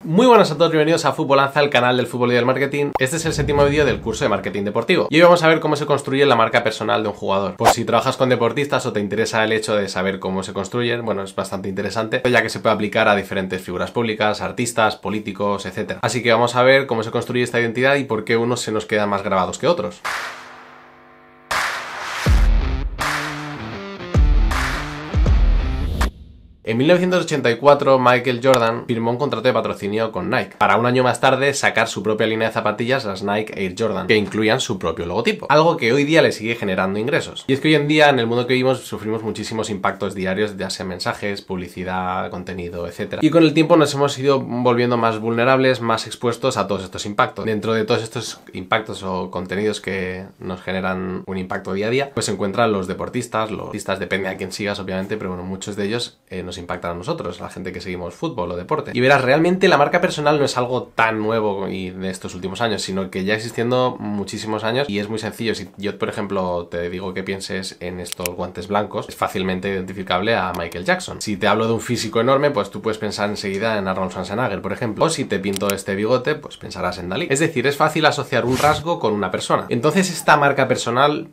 Muy buenas a todos, bienvenidos a Futbolanza, el canal del fútbol y del marketing. Este es el séptimo vídeo del curso de marketing deportivo. Y hoy vamos a ver cómo se construye la marca personal de un jugador. Por si trabajas con deportistas o te interesa el hecho de saber cómo se construyen, bueno, es bastante interesante, ya que se puede aplicar a diferentes figuras públicas, artistas, políticos, etc. Así que vamos a ver cómo se construye esta identidad y por qué unos se nos quedan más grabados que otros. En 1984, Michael Jordan firmó un contrato de patrocinio con Nike, para un año más tarde sacar su propia línea de zapatillas, las Nike Air Jordan, que incluían su propio logotipo, algo que hoy día le sigue generando ingresos. Y es que hoy en día, en el mundo que vivimos, sufrimos muchísimos impactos diarios, ya sea mensajes, publicidad, contenido, etc. Y con el tiempo nos hemos ido volviendo más vulnerables, más expuestos a todos estos impactos. Dentro de todos estos impactos o contenidos que nos generan un impacto día a día, pues se encuentran los deportistas, depende a quién sigas, obviamente, pero bueno, muchos de ellos nos impactan a nosotros, la gente que seguimos fútbol o deporte. Y verás, realmente la marca personal no es algo tan nuevo y de estos últimos años, sino que ya existiendo muchísimos años y es muy sencillo. Si yo, por ejemplo, te digo que pienses en estos guantes blancos, es fácilmente identificable a Michael Jackson. Si te hablo de un físico enorme, pues tú puedes pensar enseguida en Arnold Schwarzenegger, por ejemplo. O si te pinto este bigote, pues pensarás en Dalí. Es decir, es fácil asociar un rasgo con una persona. Entonces, esta marca personal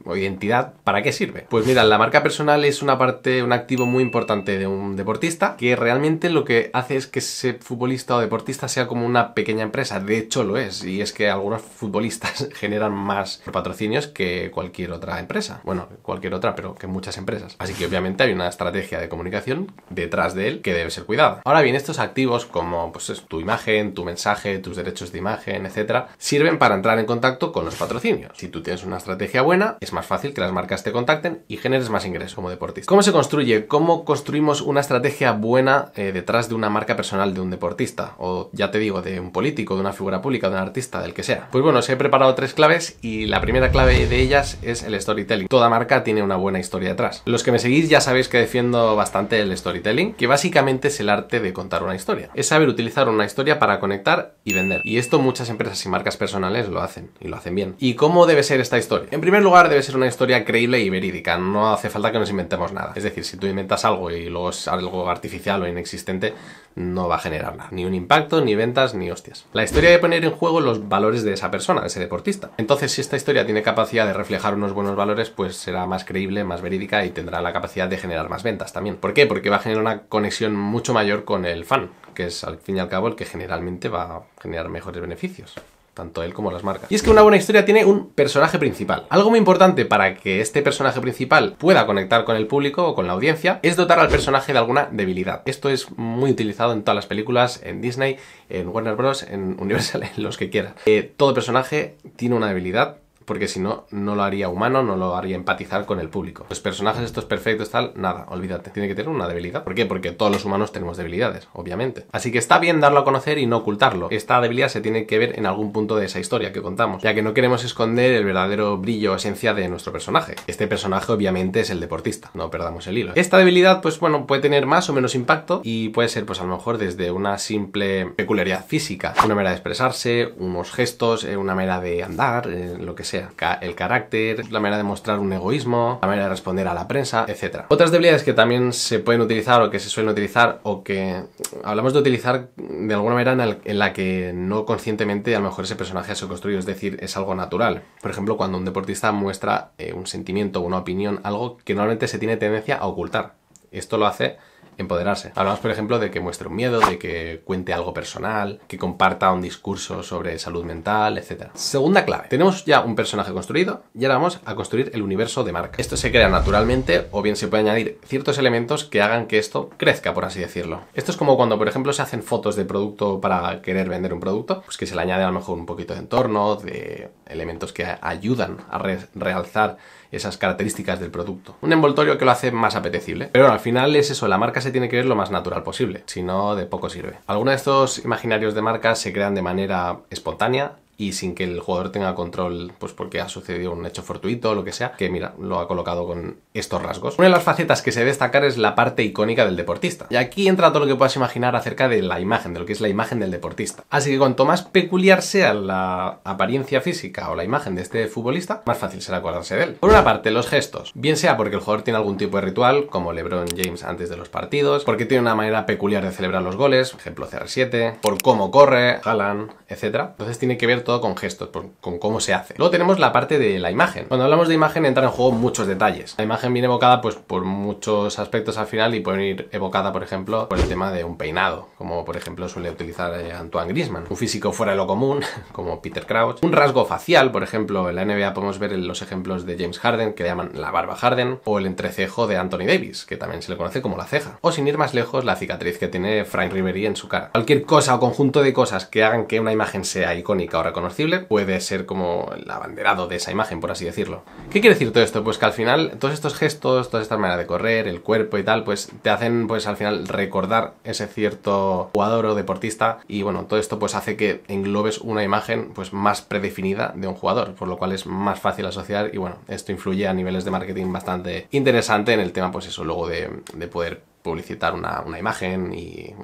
o identidad, ¿para qué sirve? Pues mira, la marca personal es una parte, un activo muy importante de un deportista, que realmente lo que hace es que ese futbolista o deportista sea como una pequeña empresa. De hecho lo es, y es que algunos futbolistas generan más patrocinios que cualquier otra empresa. Bueno, cualquier otra, pero que muchas empresas. Así que obviamente hay una estrategia de comunicación detrás de él que debe ser cuidada. Ahora bien, estos activos como pues tu imagen, tu mensaje, tus derechos de imagen, etcétera, sirven para entrar en contacto con los patrocinios. Si tú tienes una estrategia buena, es más fácil que las marcas te contacten y generes más ingresos como deportista. ¿Cómo se construye? ¿Cómo construimos una estrategia buena detrás de una marca personal de un deportista? O ya te digo, de un político, de una figura pública, de un artista, del que sea. Pues bueno, os he preparado 3 claves y la primera clave de ellas es el storytelling. Toda marca tiene una buena historia detrás. Los que me seguís ya sabéis que defiendo bastante el storytelling, que básicamente es el arte de contar una historia. Es saber utilizar una historia para conectar y vender. Y esto muchas empresas y marcas personales lo hacen, y lo hacen bien. ¿Y cómo debe ser esta historia? En primer lugar, debe ser una historia creíble y verídica. No hace falta que nos inventemos nada. Es decir, si tú inventas algo y luego es algo artificial o inexistente, no va a generar nada. Ni un impacto, ni ventas, ni hostias. La historia debe poner en juego los valores de esa persona, de ese deportista. Entonces, si esta historia tiene capacidad de reflejar unos buenos valores, pues será más creíble, más verídica y tendrá la capacidad de generar más ventas también. ¿Por qué? Porque va a generar una conexión mucho mayor con el fan, que es al fin y al cabo el que generalmente va a generar mejores beneficios, tanto él como las marcas. Y es que una buena historia tiene un personaje principal. Algo muy importante para que este personaje principal pueda conectar con el público o con la audiencia es dotar al personaje de alguna debilidad. Esto es muy utilizado en todas las películas, en Disney, en Warner Bros., en Universal, en los que quieras. Todo personaje tiene una debilidad, porque si no, no lo haría humano, no lo haría empatizar con el público. Los personajes estos perfectos, tal, nada, olvídate. Tiene que tener una debilidad. ¿Por qué? Porque todos los humanos tenemos debilidades, obviamente. Así que está bien darlo a conocer y no ocultarlo. Esta debilidad se tiene que ver en algún punto de esa historia que contamos, ya que no queremos esconder el verdadero brillo o esencia de nuestro personaje. Este personaje obviamente es el deportista, no perdamos el hilo. Esta debilidad, pues bueno, puede tener más o menos impacto y puede ser, pues a lo mejor desde una simple peculiaridad física, una manera de expresarse, unos gestos, una manera de andar, lo que sea. El carácter, la manera de mostrar un egoísmo, la manera de responder a la prensa, etc. Otras debilidades que también se pueden utilizar o que se suelen utilizar o que hablamos de utilizar de alguna manera en la que no conscientemente a lo mejor ese personaje ha sido construido, es decir, es algo natural. Por ejemplo, cuando un deportista muestra un sentimiento, una opinión, algo que normalmente se tiene tendencia a ocultar. Esto lo hace empoderarse. Hablamos, por ejemplo, de que muestre un miedo, de que cuente algo personal, que comparta un discurso sobre salud mental, etc. Segunda clave. Tenemos ya un personaje construido y ahora vamos a construir el universo de marca. Esto se crea naturalmente o bien se puede añadir ciertos elementos que hagan que esto crezca, por así decirlo. Esto es como cuando, por ejemplo, se hacen fotos de producto para querer vender un producto, pues que se le añade a lo mejor un poquito de entorno, de elementos que ayudan a realzar esas características del producto. Un envoltorio que lo hace más apetecible. Pero bueno, al final es eso, la marca se tiene que ver lo más natural posible, si no de poco sirve. Algunos de estos imaginarios de marcas se crean de manera espontánea y sin que el jugador tenga control, pues porque ha sucedido un hecho fortuito o lo que sea, que mira, lo ha colocado con estos rasgos. Una de las facetas que se debe destacar es la parte icónica del deportista. Y aquí entra todo lo que puedas imaginar acerca de la imagen, de lo que es la imagen del deportista. Así que cuanto más peculiar sea la apariencia física o la imagen de este futbolista, más fácil será acordarse de él. Por una parte, los gestos. Bien sea porque el jugador tiene algún tipo de ritual, como LeBron James antes de los partidos, porque tiene una manera peculiar de celebrar los goles, por ejemplo CR7, por cómo corre, Haaland, etc. Entonces tiene que ver todo con gestos, con cómo se hace. Luego tenemos la parte de la imagen. Cuando hablamos de imagen entran en juego muchos detalles. La imagen viene evocada pues por muchos aspectos al final y pueden ir evocada, por ejemplo, por el tema de un peinado, como por ejemplo suele utilizar Antoine Griezmann. Un físico fuera de lo común, como Peter Crouch. Un rasgo facial, por ejemplo, en la NBA podemos ver los ejemplos de James Harden, que le llaman la barba Harden, o el entrecejo de Anthony Davis, que también se le conoce como la ceja. O sin ir más lejos, la cicatriz que tiene Frank Ribéry en su cara. Cualquier cosa o conjunto de cosas que hagan que una imagen sea icónica o reconocible puede ser como el abanderado de esa imagen, por así decirlo. ¿Qué quiere decir todo esto? Pues que al final todos estos gestos, todas estas maneras de correr, el cuerpo y tal, pues te hacen pues al final recordar ese cierto jugador o deportista, y bueno, todo esto pues hace que englobes una imagen pues más predefinida de un jugador, por lo cual es más fácil asociar, y bueno, esto influye a niveles de marketing bastante interesante en el tema pues eso, luego de poder publicitar una imagen y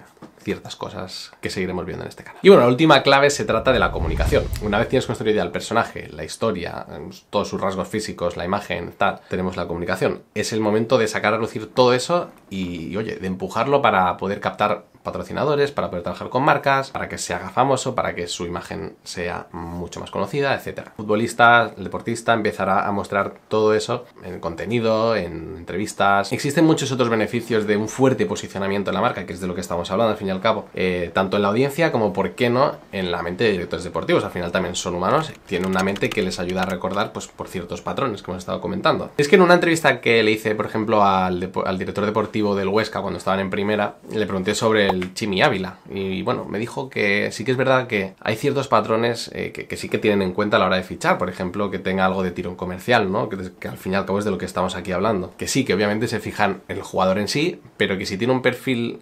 ciertas cosas que seguiremos viendo en este canal. Y bueno, la última clave se trata de la comunicación. Una vez tienes construida el personaje, la historia, todos sus rasgos físicos, la imagen, tal, tenemos la comunicación. Es el momento de sacar a lucir todo eso y oye, de empujarlo para poder captar patrocinadores, para poder trabajar con marcas, para que se haga famoso, para que su imagen sea mucho más conocida, etc. El futbolista, el deportista empezará a mostrar todo eso en contenido, en entrevistas. Existen muchos otros beneficios de un fuerte posicionamiento en la marca, que es de lo que estamos hablando al fin y al cabo, tanto en la audiencia como, por qué no, en la mente de directores deportivos. Al final también son humanos, tienen una mente que les ayuda a recordar pues por ciertos patrones que hemos estado comentando. Es que en una entrevista que le hice, por ejemplo, al director deportivo del Huesca cuando estaban en primera, le pregunté sobre el Chimi Ávila y bueno, me dijo que sí que es verdad que hay ciertos patrones que sí que tienen en cuenta a la hora de fichar, por ejemplo, que tenga algo de tirón comercial, ¿no? Que al fin y al cabo es de lo que estamos aquí hablando. Que sí, que obviamente se fijan en el jugador en sí, pero que si tiene un perfil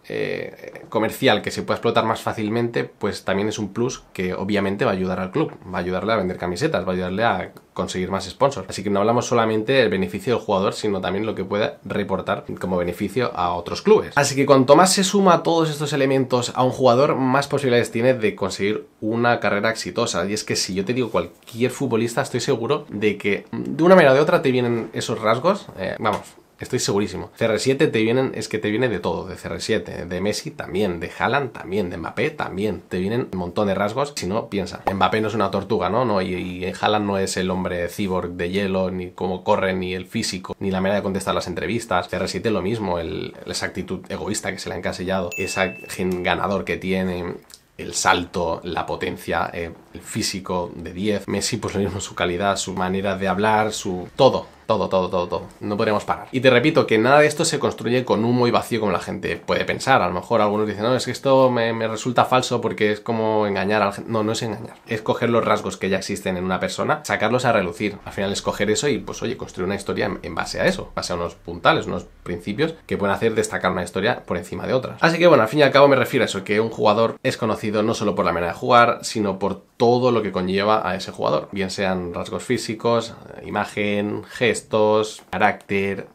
comercial que se pueda explotar más fácilmente, pues también es un plus que obviamente va a ayudar al club, va a ayudarle a vender camisetas, va a ayudarle a conseguir más sponsors. Así que no hablamos solamente del beneficio del jugador, sino también lo que puede reportar como beneficio a otros clubes. Así que cuanto más se suma todos estos elementos a un jugador, más posibilidades tiene de conseguir una carrera exitosa. Y es que si yo te digo cualquier futbolista, estoy seguro de que de una manera o de otra te vienen esos rasgos, vamos, estoy segurísimo. CR7 te viene de todo, de CR7, de Messi también, de Haaland también, de Mbappé también, te vienen un montón de rasgos. Si no, piensa, Mbappé no es una tortuga, ¿no? Y Haaland no es el hombre cyborg de hielo, ni cómo corre, ni el físico, ni la manera de contestar las entrevistas. CR7 lo mismo, esa actitud egoísta que se le ha encasillado, ese gen ganador que tiene, el salto, la potencia, el físico de 10. Messi pues lo mismo, su calidad, su manera de hablar, su todo. No podríamos parar. Y te repito que nada de esto se construye con humo y vacío como la gente puede pensar. A lo mejor algunos dicen, no, es que esto me resulta falso porque es como engañar a la gente. No, no es engañar. Es coger los rasgos que ya existen en una persona, sacarlos a relucir. Al final es coger eso y, pues oye, construir una historia en base a eso. En base a unos puntales, unos principios que pueden hacer destacar una historia por encima de otras. Así que bueno, al fin y al cabo me refiero a eso, que un jugador es conocido no solo por la manera de jugar, sino por todo lo que conlleva a ese jugador. Bien sean rasgos físicos, imagen, gestos, carácter,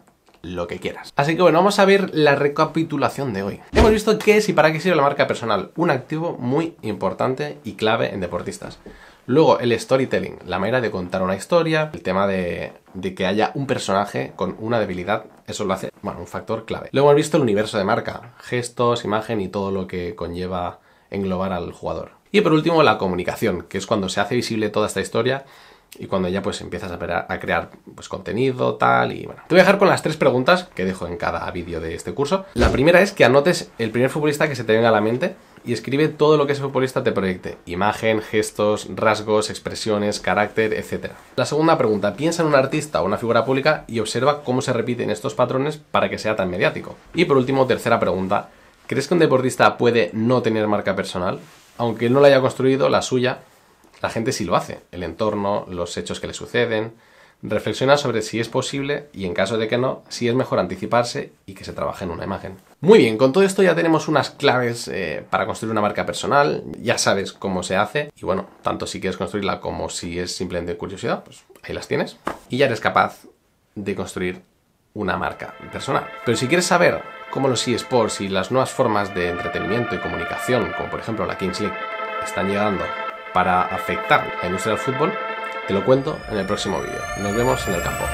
lo que quieras. Así que bueno, vamos a ver la recapitulación de hoy. Hemos visto qué es y para qué sirve la marca personal, un activo muy importante y clave en deportistas. Luego el storytelling, la manera de contar una historia, el tema de que haya un personaje con una debilidad, eso lo hace, bueno, un factor clave. Luego hemos visto el universo de marca, gestos, imagen y todo lo que conlleva englobar al jugador. Y por último la comunicación, que es cuando se hace visible toda esta historia y cuando ya pues empiezas a crear pues contenido, tal, y bueno. Te voy a dejar con las 3 preguntas que dejo en cada vídeo de este curso. La primera es que anotes el primer futbolista que se te venga a la mente y escribe todo lo que ese futbolista te proyecte. Imagen, gestos, rasgos, expresiones, carácter, etc. La segunda pregunta, piensa en un artista o una figura pública y observa cómo se repiten estos patrones para que sea tan mediático. Y por último, tercera pregunta, ¿crees que un deportista puede no tener marca personal? Aunque él no la haya construido, la suya, la gente sí lo hace. El entorno, los hechos que le suceden. Reflexiona sobre si es posible y en caso de que no, si es mejor anticiparse y que se trabaje en una imagen. Muy bien, con todo esto ya tenemos unas claves para construir una marca personal, ya sabes cómo se hace y bueno, tanto si quieres construirla como si es simplemente curiosidad, pues ahí las tienes y ya eres capaz de construir una marca personal. Pero si quieres saber cómo los eSports y las nuevas formas de entretenimiento y comunicación, como por ejemplo la Kings League, están llegando para afectar la industria del fútbol, te lo cuento en el próximo vídeo. Nos vemos en el campo.